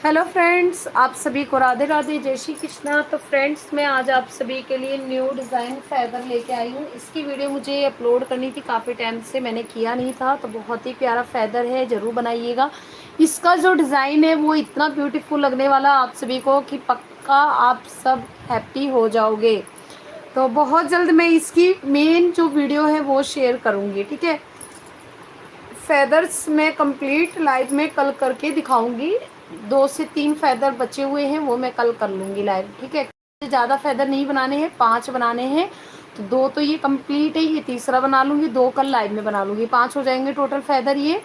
Hello friends, आप सभी को राधे राधे, जय श्री कृष्णा। तो फ्रेंड्स, मैं आज आप सभी के लिए न्यू डिज़ाइन फैबर लेके आई हूँ। इसकी वीडियो मुझे अपलोड करनी थी, काफ़ी टाइम से मैंने किया नहीं था। तो बहुत ही प्यारा फैदर है, ज़रूर बनाइएगा। इसका जो डिज़ाइन है वो इतना ब्यूटीफुल लगने वाला आप सभी को कि पक्का आप सब हैप्पी हो जाओगे। तो बहुत जल्द मैं इसकी मेन जो वीडियो है वो शेयर करूँगी, ठीक है। फेदर्स मैं कंप्लीट लाइव में कल करके दिखाऊंगी। 2 से 3 फेदर बचे हुए हैं, वो मैं कल कर लूँगी लाइव, ठीक है। ज़्यादा फेदर नहीं बनाने हैं, 5 बनाने हैं। तो 2 तो ये कंप्लीट है, ये तीसरा बना लूँगी, 2 कल लाइव में बना लूँगी, 5 हो जाएंगे टोटल फेदर ये।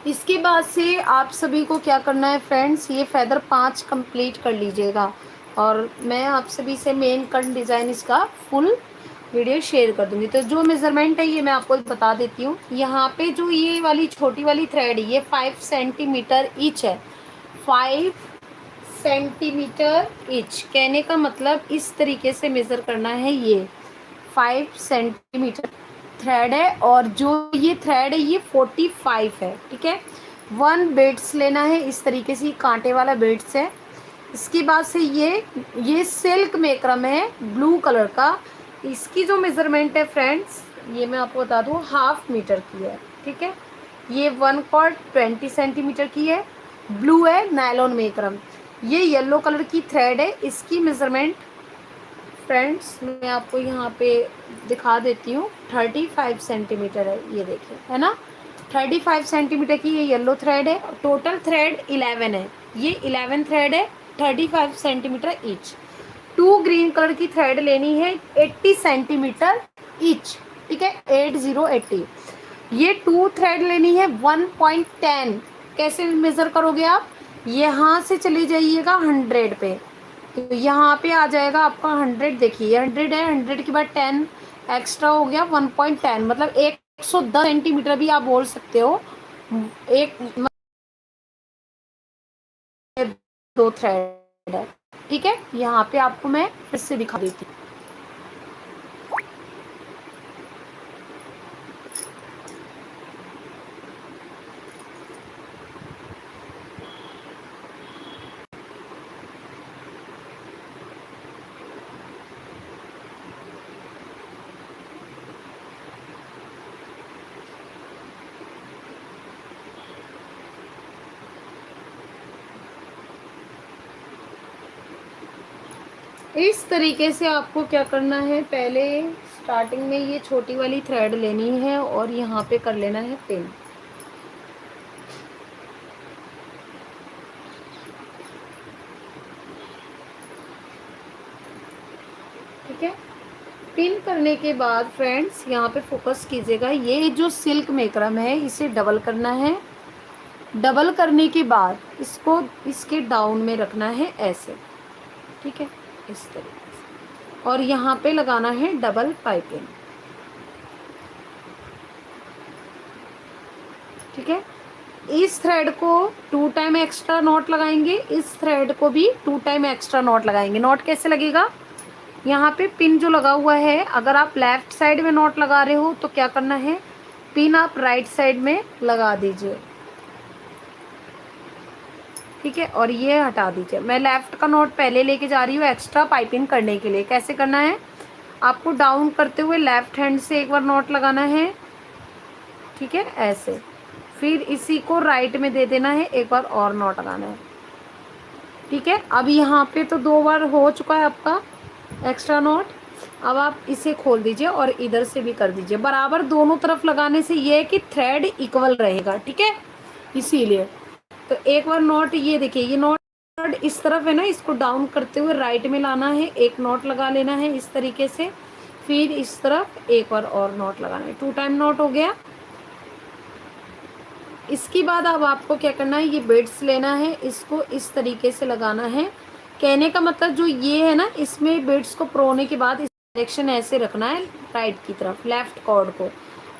इसके बाद से आप सभी को क्या करना है फ्रेंड्स, ये फेदर 5 कंप्लीट कर लीजिएगा। और मैं आप सभी से मेन कट डिज़ाइन इसका फुल वीडियो शेयर कर दूंगी। तो जो मेज़रमेंट है ये मैं आपको बता देती हूँ। यहाँ पे जो ये वाली छोटी वाली थ्रेड है ये 5 सेंटीमीटर ईच है। 5 सेंटीमीटर ईच कहने का मतलब इस तरीके से मेज़र करना है। ये 5 सेंटीमीटर थ्रेड है और जो ये थ्रेड है ये 45 है, ठीक है। 1 बीड्स लेना है, इस तरीके से कांटे वाला बीड्स है। इसके बाद से ये सिल्क मेक्रम है ब्लू कलर का। इसकी जो मेज़रमेंट है फ्रेंड्स, ये मैं आपको बता दूँ, 1/2 मीटर की है, ठीक है। ये 1 कॉर्ड 20 सेंटीमीटर की है। ब्लू है नायलॉन मेक्रम। ये येलो कलर की थ्रेड है। इसकी मेज़रमेंट फ्रेंड्स मैं आपको यहाँ पे दिखा देती हूँ, 35 सेंटीमीटर है। ये देखिए, है ना, 35 सेंटीमीटर की ये येलो थ्रेड है। टोटल थ्रेड 11 है। ये 11 थ्रेड है, 35 सेंटीमीटर ईच। 2 ग्रीन कलर की थ्रेड लेनी है, 80 सेंटीमीटर ईच, ठीक है, 80 ये 2 थ्रेड लेनी है 1.10। कैसे मेज़र करोगे आप, यहाँ से चले जाइएगा 100 पे, तो यहाँ पे आ जाएगा आपका 100। देखिए 100 है, 100 के बाद 10 एक्स्ट्रा हो गया 1.10, मतलब 110 सेंटीमीटर भी आप बोल सकते हो। एक 2 थ्रेड है, ठीक है। यहाँ पे आपको मैं फिर से दिखा देती हूँ। इस तरीके से आपको क्या करना है, पहले स्टार्टिंग में ये छोटी वाली थ्रेड लेनी है और यहाँ पे कर लेना है पिन, ठीक है। पिन करने के बाद फ्रेंड्स यहाँ पे फोकस कीजिएगा, ये जो सिल्क मेक्रम है इसे डबल करना है। डबल करने के बाद इसको इसके डाउन में रखना है ऐसे, ठीक है, इस तरीके से। और यहाँ पे लगाना है डबल पाइपिंग, ठीक है। इस थ्रेड को 2 टाइम एक्स्ट्रा नॉट लगाएंगे, इस थ्रेड को भी 2 टाइम एक्स्ट्रा नॉट लगाएंगे। नॉट कैसे लगेगा, यहाँ पे पिन जो लगा हुआ है, अगर आप लेफ्ट साइड में नॉट लगा रहे हो तो क्या करना है, पिन आप राइट साइड में लगा दीजिए, ठीक है। और ये हटा दीजिए। मैं लेफ्ट का नॉट पहले लेके जा रही हूँ एक्स्ट्रा पाइपिंग करने के लिए। कैसे करना है, आपको डाउन करते हुए लेफ्ट हैंड से एक बार नॉट लगाना है, ठीक है, ऐसे। फिर इसी को राइट में दे देना है, एक बार और नॉट लगाना है, ठीक है। अब यहाँ पे तो 2 बार हो चुका है आपका एक्स्ट्रा नॉट। अब आप इसे खोल दीजिए और इधर से भी कर दीजिए। बराबर दोनों तरफ लगाने से ये है कि थ्रेड इक्वल रहेगा, ठीक है, इसीलिए। तो एक बार नॉट, ये देखिए ये नॉट इस तरफ है ना, इसको डाउन करते हुए राइट में लाना है, एक नॉट लगा लेना है इस तरीके से। फिर इस तरफ एक बार और नॉट लगाना है, 2 टाइम नॉट हो गया। इसके बाद अब आपको क्या करना है, ये बीड्स लेना है, इसको इस तरीके से लगाना है। कहने का मतलब जो ये है ना, इसमें बीड्स को परोने के बाद इस डायरेक्शन ऐसे रखना है राइट की तरफ, लेफ्ट कॉर्ड को।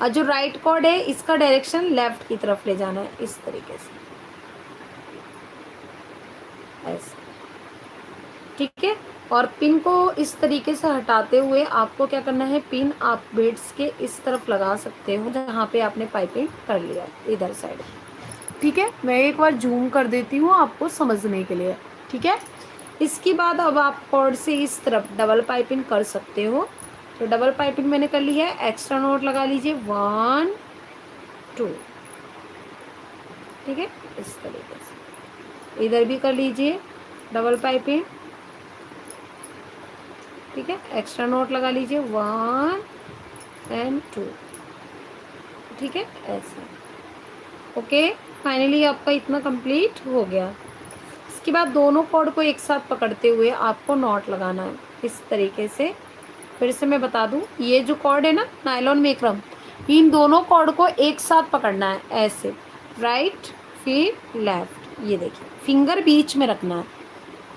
और जो राइट कॉर्ड है इसका डायरेक्शन लेफ्ट की तरफ ले जाना है इस तरीके से, ऐसे, ठीक है। और पिन को इस तरीके से हटाते हुए आपको क्या करना है, पिन आप बीड्स के इस तरफ लगा सकते हो जहाँ पे आपने पाइपिंग कर लिया इधर साइड। ठीक है, मैं एक बार जूम कर देती हूँ आपको समझने के लिए। ठीक है, इसके बाद अब आप कॉर्ड से इस तरफ डबल पाइपिंग कर सकते हो। तो डबल पाइपिंग मैंने कर ली है, एक्स्ट्रा नॉट लगा लीजिए 1 2। ठीक है, इस तरीके से इधर भी कर लीजिए डबल पाइपिंग। ठीक है, एक्स्ट्रा नॉट लगा लीजिए 1 एंड 2। ठीक है, ऐसे। ओके, फाइनली आपका इतना कंप्लीट हो गया। इसके बाद दोनों कॉर्ड को एक साथ पकड़ते हुए आपको नॉट लगाना है इस तरीके से। फिर से मैं बता दूं, ये जो कॉर्ड है ना नायलॉन मेक्रम, इन दोनों कॉर्ड को एक साथ पकड़ना है ऐसे, राइट फिर लेफ्ट। ये देखिए, फिंगर बीच में रखना है,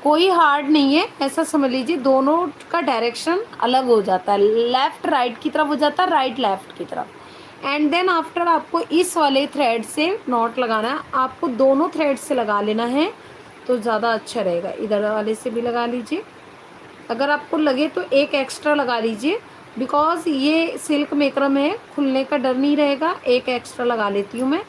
कोई हार्ड नहीं है, ऐसा समझ लीजिए। दोनों का डायरेक्शन अलग हो जाता है, लेफ्ट राइट की तरफ हो जाता है, राइट लेफ्ट की तरफ। एंड देन आफ्टर आपको इस वाले थ्रेड से नॉट लगाना है। आपको दोनों थ्रेड से लगा लेना है तो ज़्यादा अच्छा रहेगा। इधर वाले से भी लगा लीजिए, अगर आपको लगे तो एक एक्स्ट्रा लगा लीजिए, बिकॉज ये सिल्क मेक्रम है, खुलने का डर नहीं रहेगा। एक एक्स्ट्रा लगा लेती हूँ मैं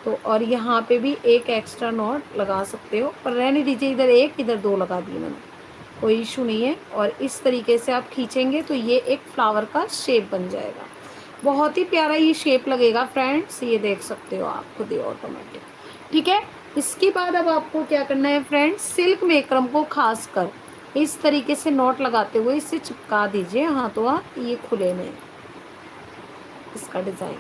तो, और यहाँ पे भी एक एक्स्ट्रा नॉट लगा सकते हो, पर रहने दीजिए, इधर एक इधर दो लगा दिए मैंने, कोई इशू नहीं है। और इस तरीके से आप खींचेंगे तो ये एक फ्लावर का शेप बन जाएगा। बहुत ही प्यारा ये शेप लगेगा फ्रेंड्स, ये देख सकते हो आप खुद ही ऑटोमेटिक। ठीक है, इसके बाद अब आपको क्या करना है फ्रेंड्स, सिल्क मेक्रम को खास कर इस तरीके से नॉट लगाते हुए इसे चिपका दीजिए हाथों हाथ, ये खुले में इसका डिज़ाइन।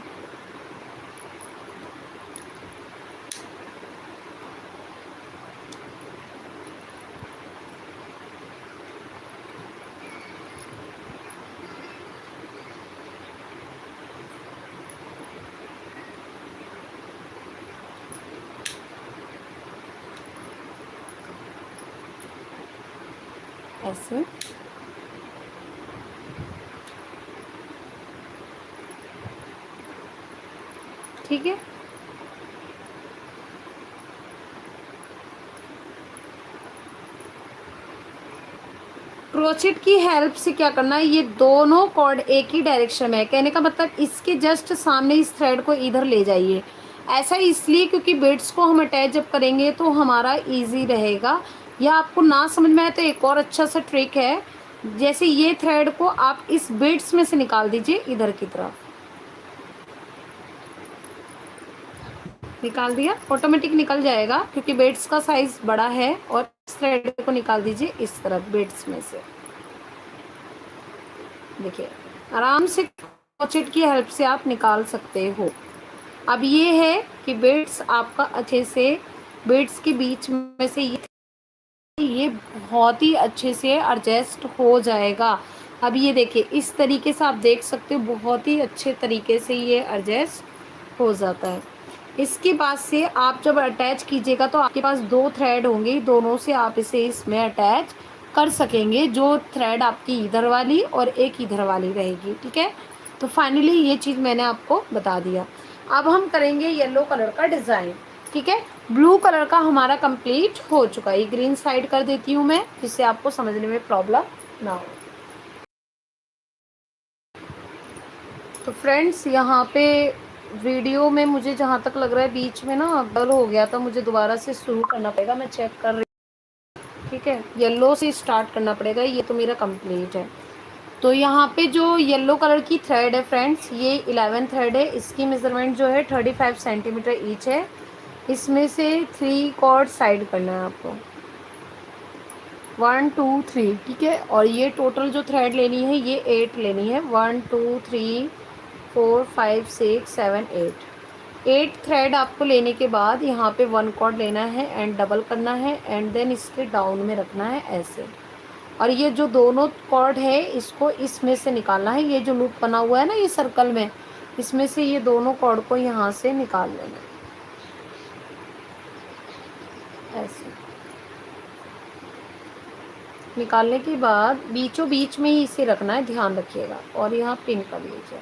ऐसे ठीक है, क्रोचेट की हेल्प से क्या करना है, ये दोनों कॉर्ड एक ही डायरेक्शन में है, कहने का मतलब इसके जस्ट सामने इस थ्रेड को इधर ले जाइए। ऐसा इसलिए क्योंकि बीड्स को हम अटैच जब करेंगे तो हमारा इजी रहेगा। या आपको ना समझ में आए तो एक और अच्छा सा ट्रिक है, जैसे ये थ्रेड को आप इस बीड्स में से निकाल दीजिए, इधर की तरफ निकाल दिया, ऑटोमेटिक निकल जाएगा क्योंकि बीड्स का साइज बड़ा है। और इस थ्रेड को निकाल दीजिए इस तरफ बीड्स में से, देखिए आराम से क्रोचेट की हेल्प से आप निकाल सकते हो। अब ये है कि बीड्स आपका अच्छे से बीड्स के बीच में से ये बहुत ही अच्छे से एडजस्ट हो जाएगा। अब ये देखिए इस तरीके से आप देख सकते हो, बहुत ही अच्छे तरीके से ये एडजस्ट हो जाता है। इसके बाद से आप जब अटैच कीजिएगा तो आपके पास दो थ्रेड होंगे, दोनों से आप इसे इसमें अटैच कर सकेंगे। जो थ्रेड आपकी इधर वाली और एक इधर वाली रहेगी। ठीक है, तो फाइनली ये चीज़ मैंने आपको बता दिया। अब हम करेंगे येलो कलर का डिज़ाइन। ठीक है, ब्लू कलर का हमारा कंप्लीट हो चुका है। ये ग्रीन साइड कर देती हूँ मैं, जिससे आपको समझने में प्रॉब्लम ना हो। तो फ्रेंड्स यहाँ पे वीडियो में मुझे जहाँ तक लग रहा है बीच में ना ब्लर हो गया था, मुझे दोबारा से शुरू करना पड़ेगा, मैं चेक कर रही हूँ। ठीक है, येलो से स्टार्ट करना पड़ेगा। ये तो मेरा कंप्लीट है। तो यहाँ पे जो येलो कलर की थ्रेड है फ्रेंड्स, ये 11 थ्रेड है। इसकी मेज़रमेंट जो है 35 सेंटीमीटर ईच है। इसमें से 3 कॉर्ड साइड करना है आपको, 1 2 3। ठीक है, और ये टोटल जो थ्रेड लेनी है ये 8 लेनी है, 1 2 3 4 5 6 7 8 थ्रेड आपको लेने के बाद यहाँ पे 1 कॉर्ड लेना है एंड डबल करना है एंड देन इसके डाउन में रखना है ऐसे। और ये जो दोनों कॉर्ड है इसको इसमें से निकालना है, ये जो लूप बना हुआ है ना ये सर्कल में, इसमें से ये दोनों कॉर्ड को यहाँ से निकाल लेना है ऐसे। निकालने के बाद बीचों बीच में ही इसे रखना है, ध्यान रखिएगा, और यहाँ पिन कर लीजिए।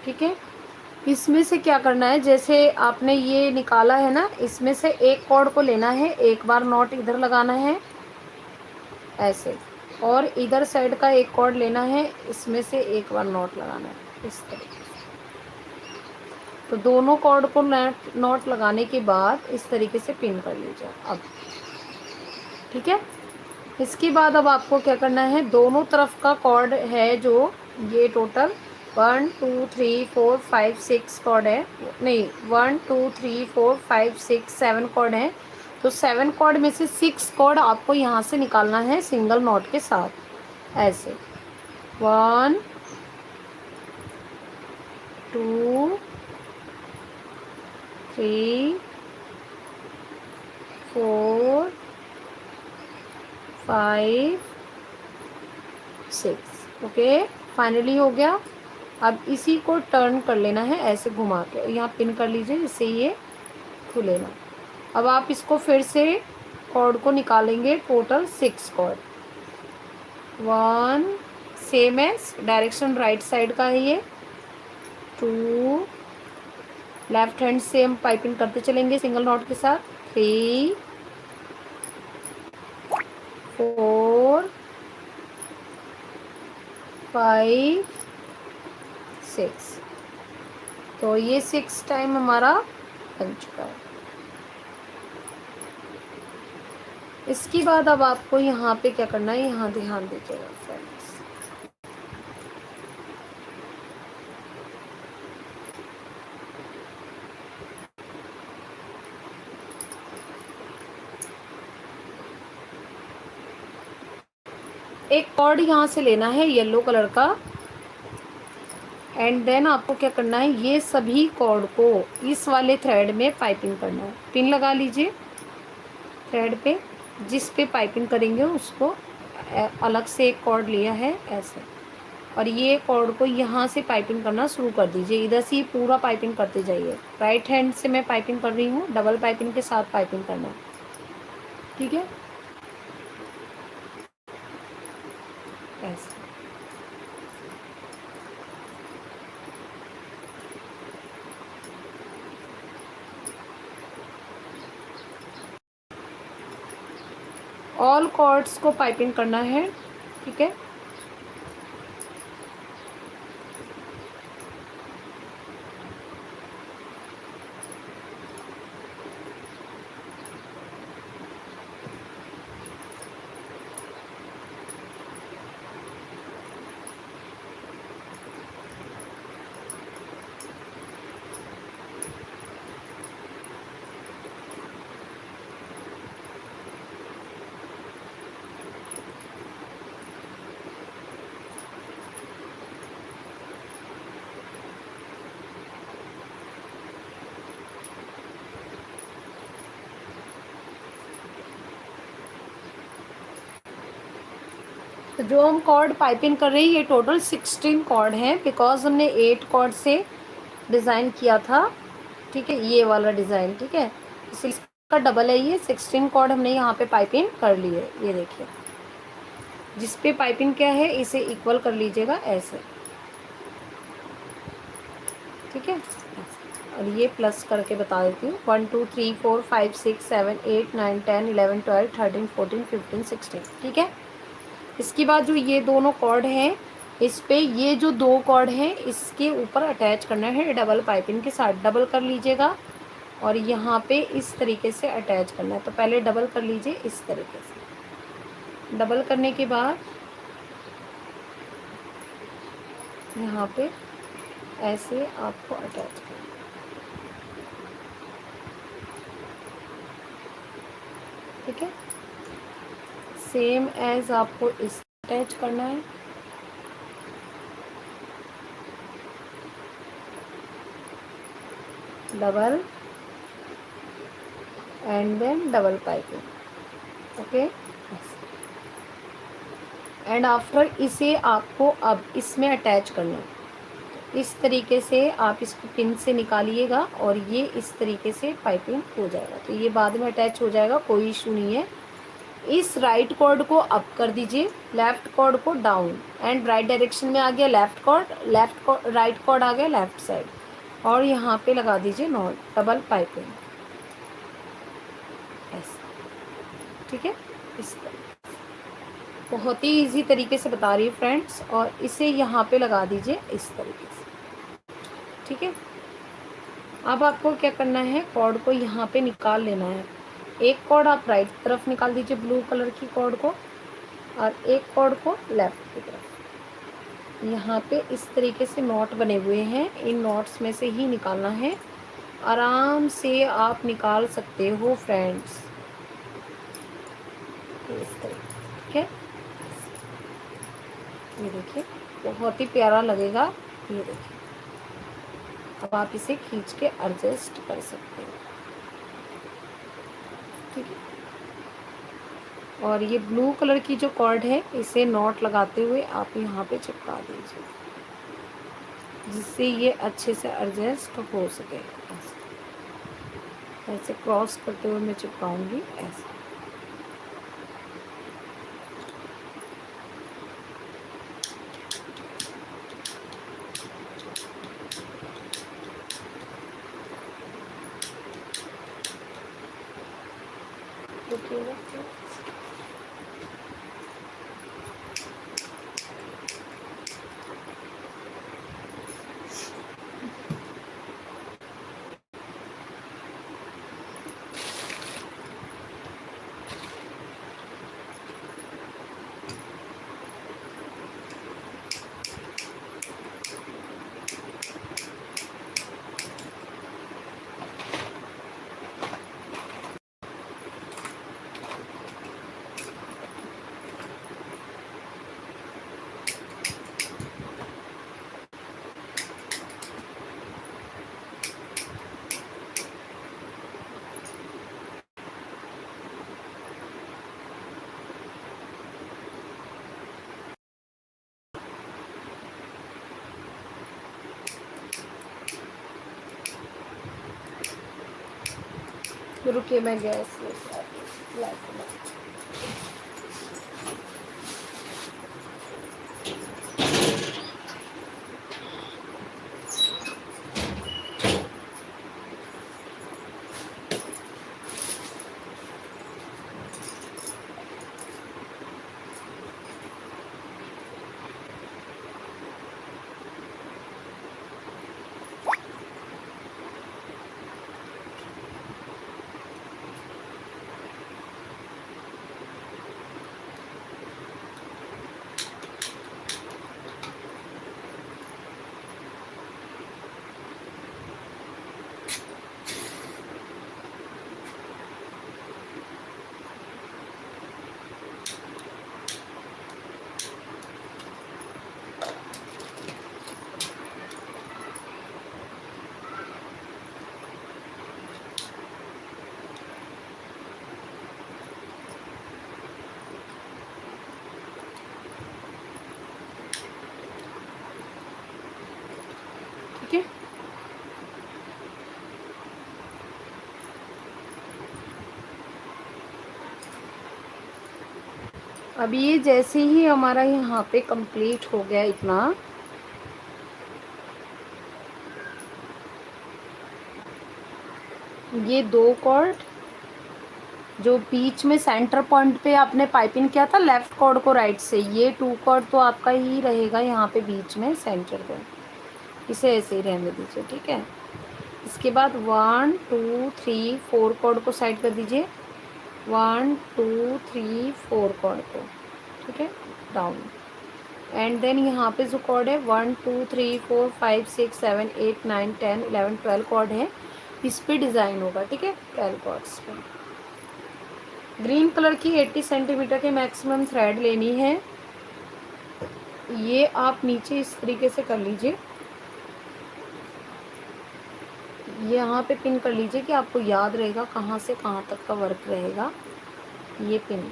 ठीक है। इसमें से क्या करना है, जैसे आपने ये निकाला है ना, इसमें से एक कॉर्ड को लेना है, एक बार नॉट इधर लगाना है ऐसे, और इधर साइड का एक कॉर्ड लेना है, इसमें से एक बार नॉट लगाना है इस तरीके से। तो दोनों कॉर्ड को नॉट लगाने के बाद इस तरीके से पिन कर लीजिए अब। ठीक है। इसके बाद अब आपको क्या करना है, दोनों तरफ का कॉर्ड है जो, ये टोटल 1 2 3 4 5 6 कॉर्ड है, नहीं 1 2 3 4 5 6 7 कॉर्ड है। तो 7 कॉर्ड में से 6 कॉर्ड आपको यहाँ से निकालना है सिंगल नॉट के साथ ऐसे। 1 2 3 4 5 6। ओके, फाइनली हो गया। अब इसी को टर्न कर लेना है ऐसे घुमा के, यहाँ पिन कर लीजिए जिससे ये खुले ना। अब आप इसको फिर से कॉर्ड को निकालेंगे, total 6 cord. 1 same as direction right side का है ये। 2 लेफ्ट हैंड से हम पाइपिंग करते चलेंगे सिंगल नॉट के साथ। 3 4 5 6। तो ये 6 टाइम हमारा बन चुका है। इसके बाद अब आपको यहाँ पे क्या करना है, यहाँ ध्यान दीजिएगा फ्रेंड्स। एक कॉर्ड यहाँ से लेना है येलो कलर का, एंड देन आपको क्या करना है, ये सभी कॉर्ड को इस वाले थ्रेड में पाइपिंग करना है। पिन लगा लीजिए थ्रेड पे, जिस पे पाइपिंग करेंगे उसको अलग से एक कॉर्ड लिया है ऐसे, और ये कॉर्ड को यहाँ से पाइपिंग करना शुरू कर दीजिए। इधर से पूरा पाइपिंग करते जाइए। राइट हैंड से मैं पाइपिंग कर रही हूँ, डबल पाइपिंग के साथ पाइपिंग करना है। ठीक है, ऐसे। ऑल कॉर्ड्स को पाइपिंग करना है। ठीक है, तो जो हम कॉर्ड पाइपिंग कर रहे हैं ये टोटल 16 कॉर्ड हैं, बिकॉज हमने 8 कॉर्ड से डिज़ाइन किया था। ठीक है, ये वाला डिज़ाइन। ठीक है, इसलिए इसका डबल है ये। 16 कॉर्ड हमने यहाँ पे पाइपिंग कर ली है। ये देखिए, जिस पे पाइपिंग क्या है इसे इक्वल कर लीजिएगा ऐसे। ठीक है, और ये प्लस करके बता देती हूँ। 1 2 3 4 5 6 7 8 9 10 11 12 13 14 15 16। ठीक है, इसके बाद जो ये दोनों कॉर्ड हैं, इस पे ये जो 2 कॉर्ड हैं इसके ऊपर अटैच करना है डबल पाइपिंग के साथ। डबल कर लीजिएगा और यहाँ पे इस तरीके से अटैच करना है। तो पहले डबल कर लीजिए इस तरीके से। डबल करने के बाद यहाँ पे ऐसे आपको अटैच करना है। ठीक है, सेम एज आपको इस अटैच करना है। Double and then double piping. Okay, and after इसे आपको अब इसमें अटैच करना है। इस तरीके से आप इसको पिन से निकालिएगा और ये इस तरीके से पाइपिंग हो जाएगा। तो ये बाद में अटैच हो जाएगा, कोई इशू नहीं है। इस राइट कॉर्ड को अप कर दीजिए, लेफ्ट कॉर्ड को डाउन, एंड राइट डायरेक्शन में आ गया लेफ्ट कॉर्ड, राइट कॉर्ड आ गया लेफ्ट साइड, और यहाँ पे लगा दीजिए नॉट, डबल पाइपिंग ऐसे, ठीक है। इस बहुत ही इजी तरीके से बता रही हूँ फ्रेंड्स, और इसे यहाँ पे लगा दीजिए इस तरीके से, ठीक है। अब आपको क्या करना है, कॉर्ड को यहाँ पे निकाल लेना है। एक कॉर्ड आप राइट तरफ निकाल दीजिए ब्लू कलर की कॉर्ड को, और एक कॉर्ड को लेफ्ट की तरफ। यहाँ पे इस तरीके से नॉट बने हुए हैं, इन नॉट्स में से ही निकालना है। आराम से आप निकाल सकते हो फ्रेंड्स, इस तरीके, ठीक है। ये देखिए बहुत ही प्यारा लगेगा, ये देखिए। अब आप इसे खींच के एडजस्ट कर सकते हो, ठीक है। और ये ब्लू कलर की जो कॉर्ड है, इसे नॉट लगाते हुए आप यहाँ पे चिपका दीजिए, जिससे ये अच्छे से एडजस्ट हो सके। ऐसे क्रॉस करते हुए मैं चिपकाऊंगी ऐसे। रुकिए मैं गैस लेके आती हूँ। ठीक है। अब ये जैसे ही हमारा यहाँ पे कंप्लीट हो गया इतना, ये दो कॉर्ड जो बीच में सेंटर पॉइंट पे आपने पाइपिंग किया था लेफ्ट कॉर्ड को राइट से, ये टू कॉर्ड तो आपका ही रहेगा यहाँ पे बीच में सेंटर पे, इसे ऐसे ही रहने दीजिए, ठीक है। इसके बाद 1 2 3 4 कॉर्ड को साइड कर दीजिए, 1 2 3 4 कॉर्ड को, ठीक है, डाउन। एंड देन यहाँ पे जो कॉर्ड है 1 2 3 4 5 6 7 8 9 10 11 12 कॉर्ड है, इस पे डिज़ाइन होगा, ठीक है, 12 कॉर्ड्स पे। ग्रीन कलर की 80 सेंटीमीटर के मैक्सिमम थ्रेड लेनी है। ये आप नीचे इस तरीके से कर लीजिए, ये यहाँ पे पिन कर लीजिए कि आपको याद रहेगा कहाँ से कहाँ तक का वर्क रहेगा। ये पिन,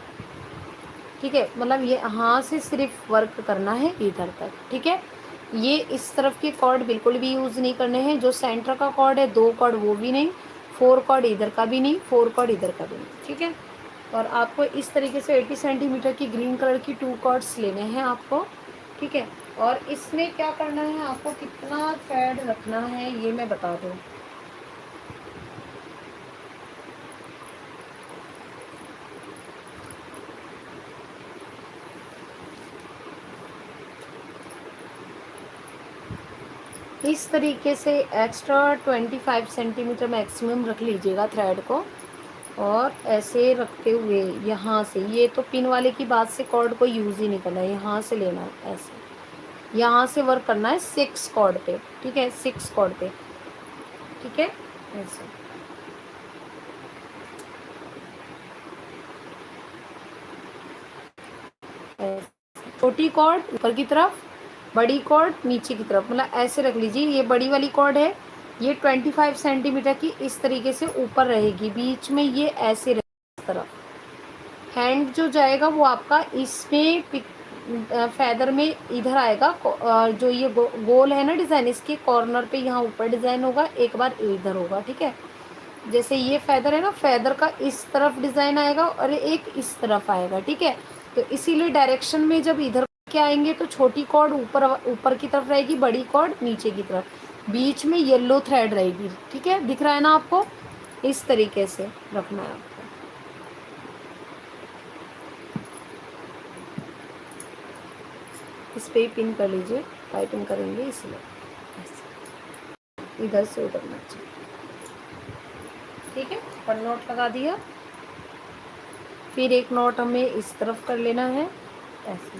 ठीक है, मतलब ये यहाँ से सिर्फ वर्क करना है इधर तक, ठीक है। ये इस तरफ के कॉर्ड बिल्कुल भी यूज़ नहीं करने हैं, जो सेंटर का कॉर्ड है 2 कॉर्ड वो भी नहीं, 4 कॉर्ड इधर का भी नहीं, 4 कॉर्ड इधर का भी नहीं, ठीक है। और आपको इस तरीके से 80 सेंटीमीटर की ग्रीन कलर की 2 कॉर्ड्स लेने हैं आपको, ठीक है। और इसमें क्या करना है आपको, कितना थ्रेड रखना है ये मैं बता दूँ। इस तरीके से एक्स्ट्रा 25 सेंटीमीटर मैक्सिमम रख लीजिएगा थ्रेड को। और ऐसे रखते हुए यहाँ से, ये तो पिन वाले की बात से कॉर्ड को यूज़ ही नहीं करना है, यहाँ से लेना है ऐसे, यहाँ से वर्क करना है 6 कॉर्ड पे, ठीक है, 6 कॉर्ड पे, ठीक है, ऐसे। छोटी कॉर्ड ऊपर की तरफ, बड़ी कॉर्ड नीचे की तरफ, मतलब ऐसे रख लीजिए। ये बड़ी वाली कॉर्ड है, ये 25 सेंटीमीटर की इस तरीके से ऊपर रहेगी, बीच में ये ऐसे रहेगी इस तरफ। हैंड जो जाएगा वो आपका इसमें फैदर में इधर आएगा, जो ये गोल है ना डिज़ाइन, इसके कॉर्नर पे यहाँ ऊपर डिज़ाइन होगा, एक बार इधर होगा, ठीक है। जैसे ये फैदर है ना, फैदर का इस तरफ डिज़ाइन आएगा और एक इस तरफ आएगा, ठीक है। तो इसीलिए डायरेक्शन में जब इधर के आएंगे तो छोटी कॉर्ड ऊपर ऊपर की तरफ रहेगी, बड़ी कॉर्ड नीचे की तरफ, बीच में येलो थ्रेड रहेगी, ठीक है। दिख रहा है ना आपको, इस तरीके से रखना है आपको। इस पे ही पिन कर लीजिए, पाइपिंग करेंगे इसलिए इधर से उधर ना चाहिए, ठीक है। और नॉट लगा दिया, फिर एक नॉट हमें इस तरफ कर लेना है ऐसे,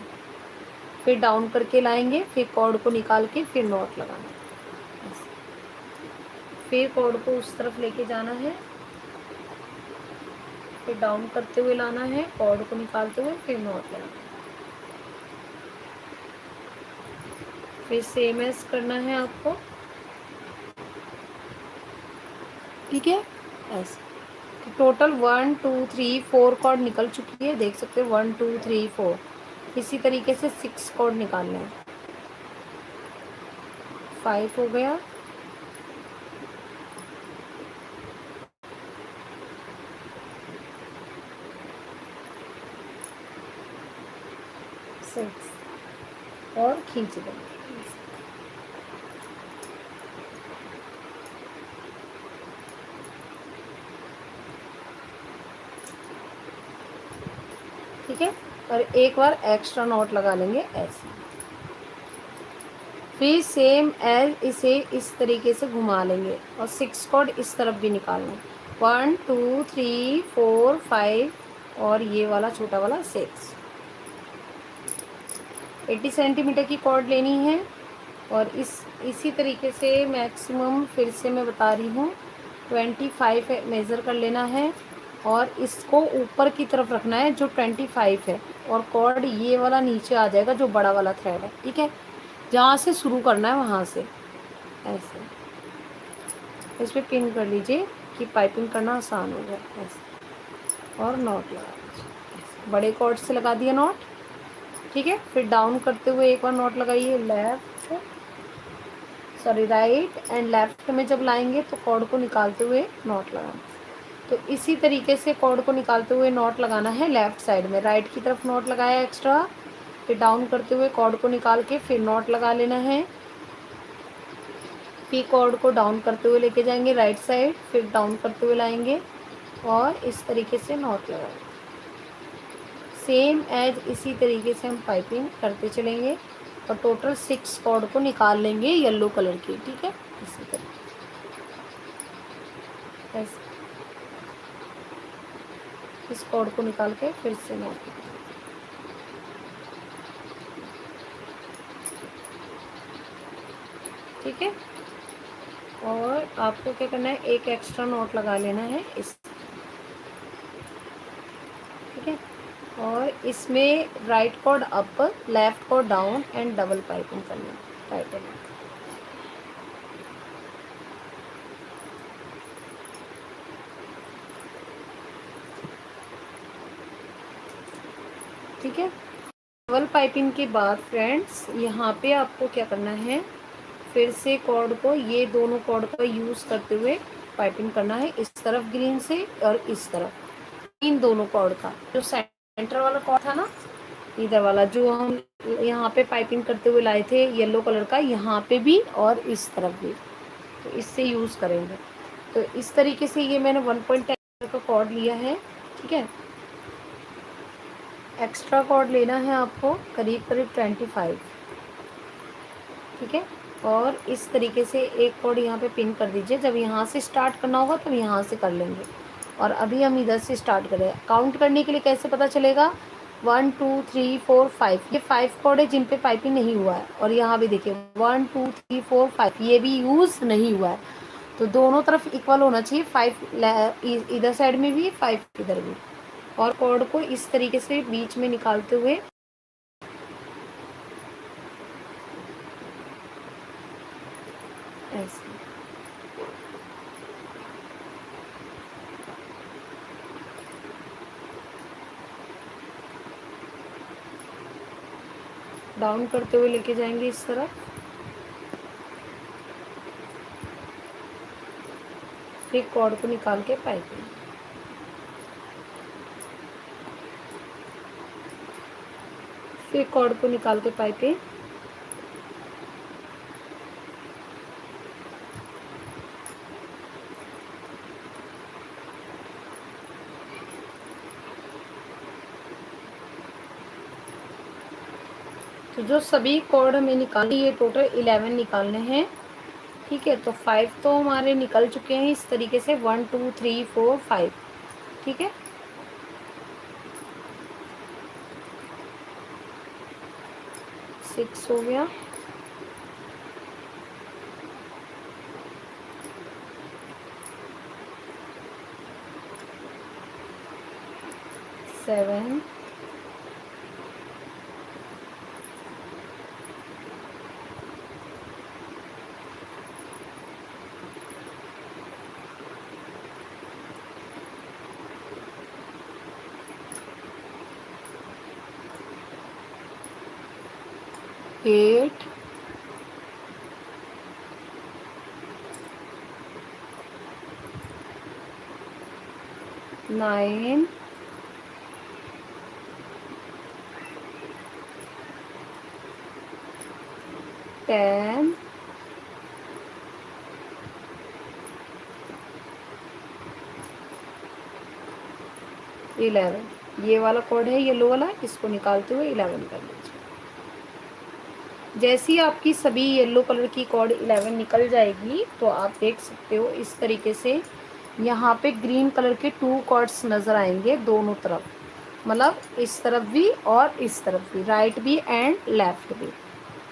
फिर डाउन करके लाएंगे, फिर कॉर्ड को निकाल के फिर नॉट लगाना है ऐसे, फिर कॉर्ड को उस तरफ लेके जाना है, फिर डाउन करते हुए लाना है, कॉर्ड को निकालते हुए फिर नॉट लगाना है, फिर सेम एज करना है आपको, ठीक है, ऐसे। तो टोटल 1 2 3 4 कॉर्ड निकल चुकी है, देख सकते हो 1 2 3 4। इसी तरीके से 6 कॉर्ड निकालना है, 5 हो गया, 6 और खींच देंगे। ठीक है, और एक बार एक्स्ट्रा नॉट लगा लेंगे ऐसे, फिर सेम एज इसे इस तरीके से घुमा लेंगे और 6 कॉर्ड इस तरफ भी निकालना है, 1 2 3 4 5 और ये वाला छोटा वाला 6। 80 सेंटीमीटर की कॉर्ड लेनी है और इसी तरीके से मैक्सिमम, फिर से मैं बता रही हूँ, 25 मेज़र कर लेना है और इसको ऊपर की तरफ रखना है जो 25 है, और कॉर्ड ये वाला नीचे आ जाएगा जो बड़ा वाला थ्रेड है, ठीक है। जहाँ से शुरू करना है वहाँ से ऐसे इस पर पिन कर लीजिए कि पाइपिंग करना आसान हो जाए ऐसे, और नॉट लगा लीजिए, बड़े कॉर्ड से लगा दिया नॉट, ठीक है। फिर डाउन करते हुए एक बार नॉट लगाइए, राइट एंड लेफ्ट में जब लाएंगे तो कॉर्ड को निकालते हुए नॉट लगाना। तो इसी तरीके से कॉर्ड को निकालते हुए नॉट लगाना है लेफ्ट साइड में, राइट की तरफ नॉट लगाया एक्स्ट्रा, फिर डाउन करते हुए कॉर्ड को निकाल के फिर नॉट लगा लेना है, फिर कॉर्ड को डाउन करते हुए लेके जाएंगे राइट साइड, फिर डाउन करते हुए लाएंगे और इस तरीके से नॉट लगाएंगे। सेम एज इसी तरीके से हम पाइपिंग करते चलेंगे और टोटल 6 कॉर्ड को निकाल लेंगे येलो कलर की, ठीक है, इसी तरीके ऐसे इस कॉर्ड को निकाल के फिर से नॉट, ठीक है। और आपको क्या करना है, एक एक्स्ट्रा नॉट लगा लेना है इस, ठीक है। और इसमें right cord up, left cord down and double piping करनी है राइट एंड, ठीक है। डबल पाइपिंग के बाद फ्रेंड्स यहाँ पे आपको क्या करना है, फिर से कॉर्ड को, ये दोनों कॉर्ड का यूज़ करते हुए पाइपिंग करना है, इस तरफ ग्रीन से और इस तरफ, इन दोनों कॉर्ड का, जो सेंटर वाला कॉर्ड था ना, इधर वाला जो हम यहाँ पे पाइपिंग करते हुए लाए थे येलो कलर का, यहाँ पे भी और इस तरफ भी, तो इससे यूज़ करेंगे। तो इस तरीके से ये मैंने 1.10 का कॉर्ड लिया है। ठीक है, एक्स्ट्रा कॉर्ड लेना है आपको करीब करीब 25। ठीक है, और इस तरीके से एक कॉर्ड यहाँ पे पिन कर दीजिए। जब यहाँ से स्टार्ट करना होगा तब यहाँ से कर लेंगे, और अभी हम इधर से स्टार्ट करें। काउंट करने के लिए कैसे पता चलेगा? 1 2 3 4 5, ये 5 कॉर्ड है जिन पे पाइपिंग नहीं हुआ है, और यहाँ भी देखिए 1 2 3 4 5 ये भी यूज़ नहीं हुआ है। तो दोनों तरफ इक्वल होना चाहिए, 5 इधर साइड में भी, 5 इधर भी। और कॉर्ड को इस तरीके से बीच में निकालते हुए ऐसे डाउन करते हुए लेके जाएंगे इस तरफ, फिर कॉर्ड को निकाल के पाइपिंग, फिर कॉर्ड को निकाल के पाइपिंग, तो जो सभी कॉर्ड हमें निकालने, ये टोटल 11 निकालने हैं। ठीक है, तो 5 तो हमारे निकल चुके हैं इस तरीके से, 1 2 3 4 5। ठीक है, सिक्स हो गया, 7, 8, 9, 10, 11। ये वाला कॉर्ड है येलो वाला, इसको निकालते हुए 11 कर लीजिए। जैसी आपकी सभी येलो कलर की कॉर्ड 11 निकल जाएगी, तो आप देख सकते हो इस तरीके से यहाँ पे ग्रीन कलर के 2 कॉर्ड्स नज़र आएंगे दोनों तरफ, मतलब इस तरफ भी और इस तरफ भी, राइट भी एंड लेफ्ट भी।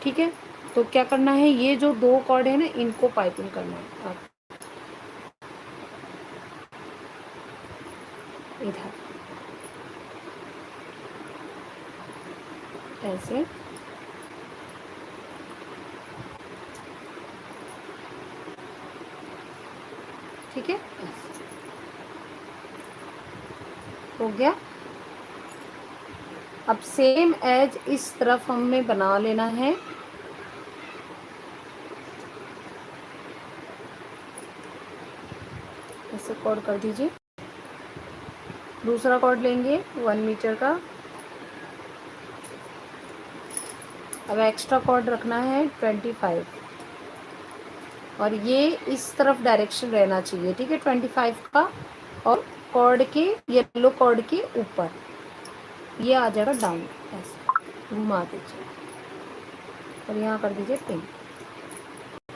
ठीक है, तो क्या करना है, ये जो 2 कॉर्ड है ना, इनको पाइपिंग करना है आप इधर ऐसे। ठीक है, हो गया। अब सेम एज इस तरफ हमें बना लेना है। ऐसे कॉर्ड कर दीजिए। दूसरा कॉर्ड लेंगे 1 मीटर का। अब एक्स्ट्रा कॉर्ड रखना है 25, और ये इस तरफ डायरेक्शन रहना चाहिए। ठीक है, 25 का, और कॉर्ड के येलो कॉर्ड के ऊपर ये आ जाएगा डाउन, ऐसे घुमा दीजिए और यहाँ कर दीजिए पिन।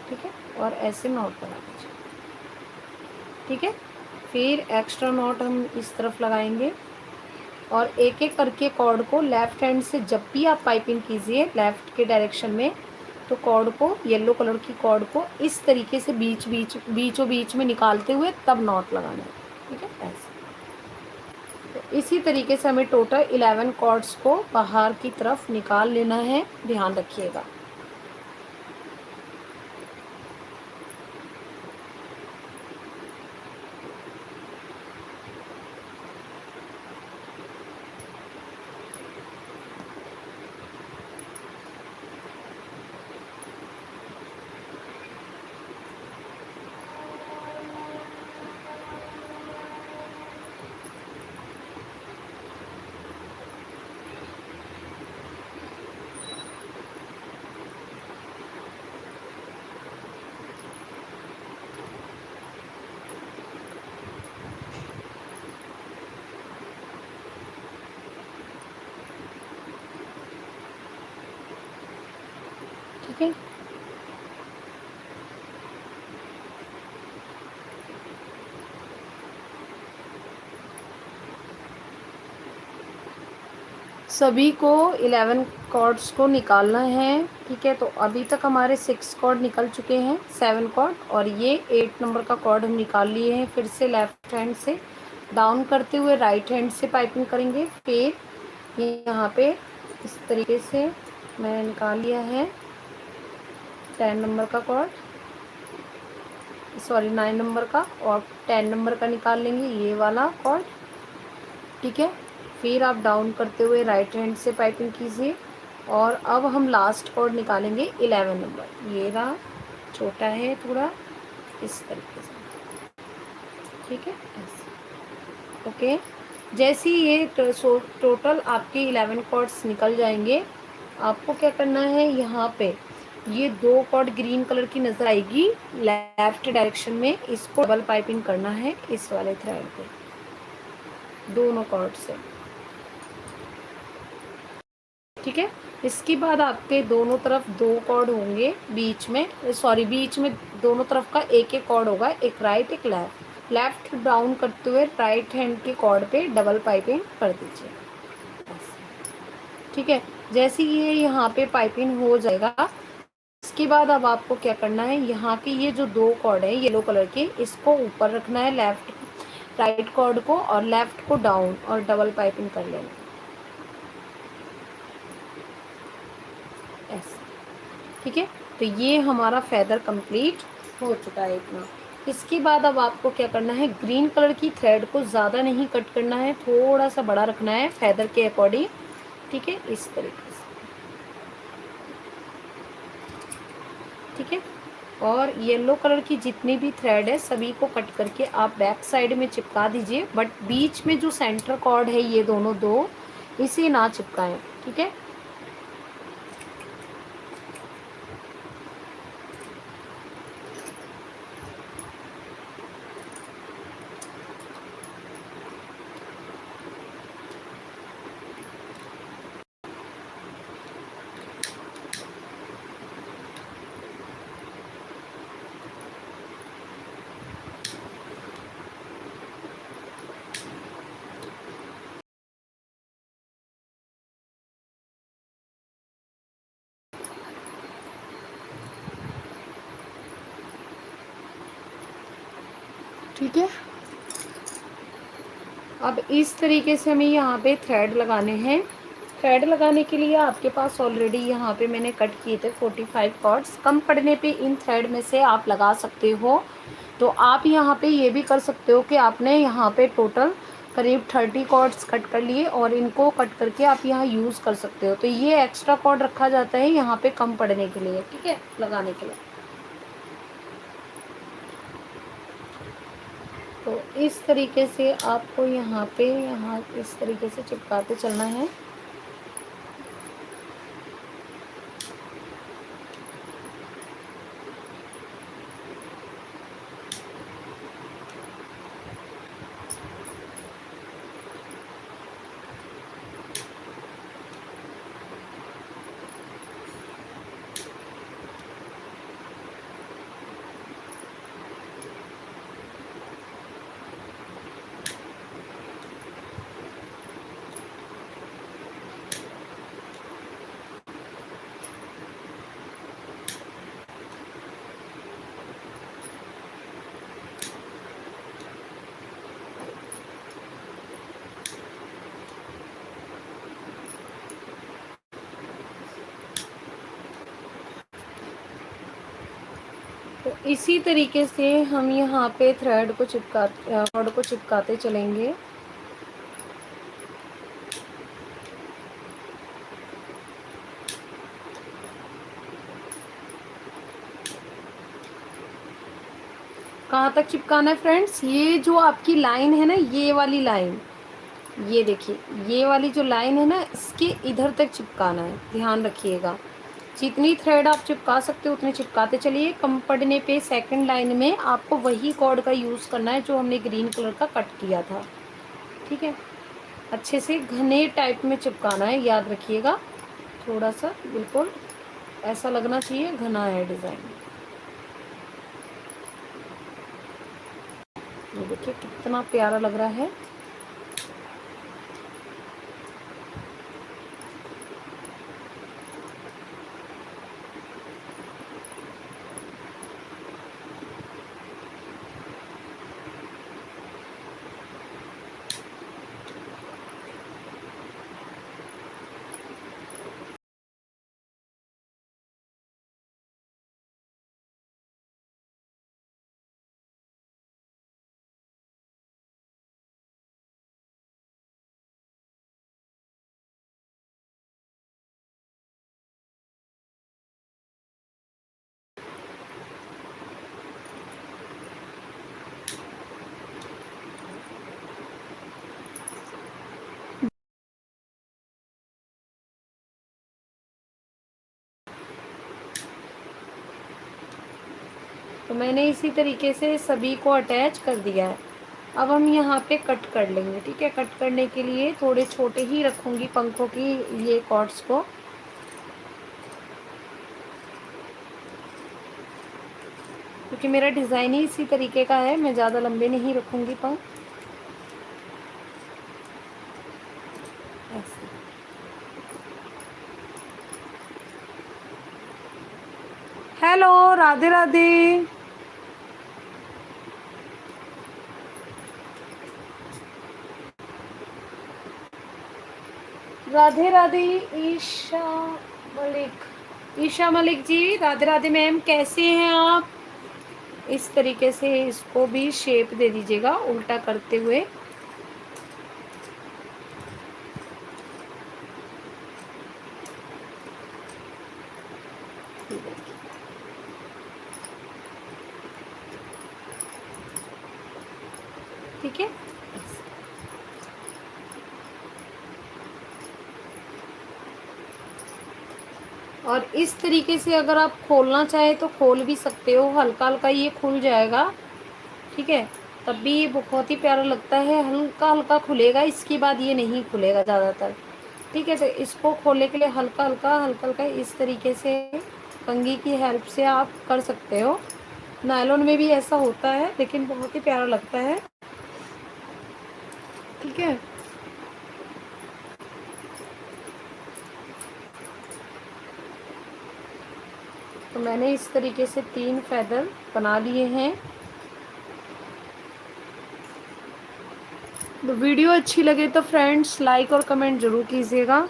ठीक है, और ऐसे नॉट लगा दीजिए। ठीक है, फिर एक्स्ट्रा नॉट हम इस तरफ लगाएंगे, और एक एक करके कॉर्ड को लेफ्ट हैंड से, जब भी आप पाइपिंग कीजिए लेफ्ट के डायरेक्शन में, तो कॉर्ड को, येलो कलर की कॉर्ड को इस तरीके से बीचों बीच में निकालते हुए तब नॉट लगाना है। ठीक है, ऐसे। तो इसी तरीके से हमें टोटल 11 कॉर्ड्स को बाहर की तरफ निकाल लेना है, ध्यान रखिएगा। ठीक है। सभी को 11 कॉर्ड्स को निकालना है, ठीक है। तो अभी तक हमारे 6 कॉर्ड निकल चुके हैं, 7 कॉर्ड, और ये 8 नंबर का कॉर्ड हम निकाल लिए हैं। फिर से लेफ्ट हैंड से डाउन करते हुए राइट हैंड से पाइपिंग करेंगे। फिर यहाँ पे इस तरीके से मैंने निकाल लिया है 10 नंबर का कॉर्ड, सॉरी 9 नंबर का, और 10 नंबर का निकाल लेंगे ये वाला कॉर्ड, ठीक है। फिर आप डाउन करते हुए राइट हैंड से पाइपिंग कीजिए, और अब हम लास्ट कॉर्ड निकालेंगे 11 नंबर। ये रहा, छोटा है थोड़ा, इस तरीके से, ठीक है, ऐसे। ओके, जैसे ही ये टोटल आपके 11 कॉर्ड्स निकल जाएंगे, आपको क्या करना है, यहाँ पे ये 2 कॉर्ड ग्रीन कलर की नज़र आएगी लेफ्ट डायरेक्शन में, इसको डबल पाइपिंग करना है इस वाले थ्रेड पे, दोनों कॉर्ड से, ठीक है। इसके बाद आपके दोनों तरफ 2 कॉर्ड होंगे, बीच में, सॉरी बीच में दोनों तरफ का एक एक कॉर्ड होगा, एक राइट एक लेफ्ट। लेफ्ट डाउन करते हुए राइट हैंड के कॉर्ड पे डबल पाइपिंग कर दीजिए, ठीक है। जैसे ये यहाँ पे पाइपिंग हो जाएगा, इसके बाद अब आपको क्या करना है, यहाँ के ये जो 2 कॉर्ड है येलो कलर के, इसको ऊपर रखना है, लेफ्ट राइट कॉर्ड को, और लेफ्ट को डाउन, और डबल पाइपिंग कर लेना, ऐसे, ठीक है। तो ये हमारा फेदर कंप्लीट हो चुका है इतना। इसके बाद अब आपको क्या करना है, ग्रीन कलर की थ्रेड को ज़्यादा नहीं कट करना है, थोड़ा सा बड़ा रखना है फेदर के अकॉर्डिंग, ठीक है, इस तरीके से, ठीक है। और येलो कलर की जितनी भी थ्रेड है सभी को कट करके आप बैक साइड में चिपका दीजिए, बट बीच में जो सेंटर कॉर्ड है ये दोनों 2, इसे ना चिपकाएं, ठीक है। ठीक है, अब इस तरीके से हमें यहाँ पे थ्रेड लगाने हैं। थ्रेड लगाने के लिए आपके पास ऑलरेडी यहाँ पे मैंने कट किए थे 45 कॉर्ड्स, कम पड़ने पे इन थ्रेड में से आप लगा सकते हो। तो आप यहाँ पे ये भी कर सकते हो कि आपने यहाँ पे टोटल करीब 30 कॉर्ड्स कट कर लिए, और इनको कट करके आप यहाँ यूज़ कर सकते हो। तो ये एक्स्ट्रा कॉर्ड रखा जाता है यहाँ पे कम पड़ने के लिए, ठीक है, लगाने के लिए। तो इस तरीके से आपको यहाँ पे इस तरीके से चिपकाते चलना है। तो इसी तरीके से हम यहाँ पे थ्रेड को चिपकाते चलेंगे। कहाँ तक चिपकाना है फ्रेंड्स, ये जो आपकी लाइन है ना, ये वाली लाइन, ये देखिए ये वाली जो लाइन है ना, इसके इधर तक चिपकाना है, ध्यान रखिएगा। जितनी थ्रेड आप चिपका सकते हो उतनी चिपकाते चलिए। कम पड़ने पे सेकंड लाइन में आपको वही कॉर्ड का यूज़ करना है जो हमने ग्रीन कलर का कट किया था, ठीक है। अच्छे से घने टाइप में चिपकाना है, याद रखिएगा, थोड़ा सा बिल्कुल ऐसा लगना चाहिए घना है डिज़ाइन। ये देखिए कितना प्यारा लग रहा है। तो मैंने इसी तरीके से सभी को अटैच कर दिया है। अब हम यहाँ पे कट कर लेंगे। ठीक है, कट करने के लिए थोड़े छोटे ही रखूँगी पंखों की ये कॉर्ड्स को, क्योंकि मेरा डिज़ाइन ही इसी तरीके का है। मैं ज़्यादा लंबे नहीं रखूँगी पंख। ऐसे। हेलो, राधे राधे। राधे राधे। ईशा मलिक, ईशा मलिक जी, राधे राधे मैम, कैसे हैं आप? इस तरीके से इसको भी शेप दे दीजिएगा उल्टा करते हुए। ठीक है, और इस तरीके से अगर आप खोलना चाहे तो खोल भी सकते हो। हल्का हल्का ये खुल जाएगा। ठीक है, तब भी ये बहुत ही प्यारा लगता है। हल्का हल्का खुलेगा, इसके बाद ये नहीं खुलेगा ज़्यादातर। ठीक है, तो इसको खोलने के लिए हल्का हल्का हल्का हल्का इस तरीके से कंघी की हेल्प से आप कर सकते हो। नायलॉन में भी ऐसा होता है, लेकिन बहुत ही प्यारा लगता है। ठीक है, तो मैंने इस तरीके से 3 फेदर बना लिए हैं। तो वीडियो अच्छी लगे तो फ्रेंड्स लाइक और कमेंट ज़रूर कीजिएगा।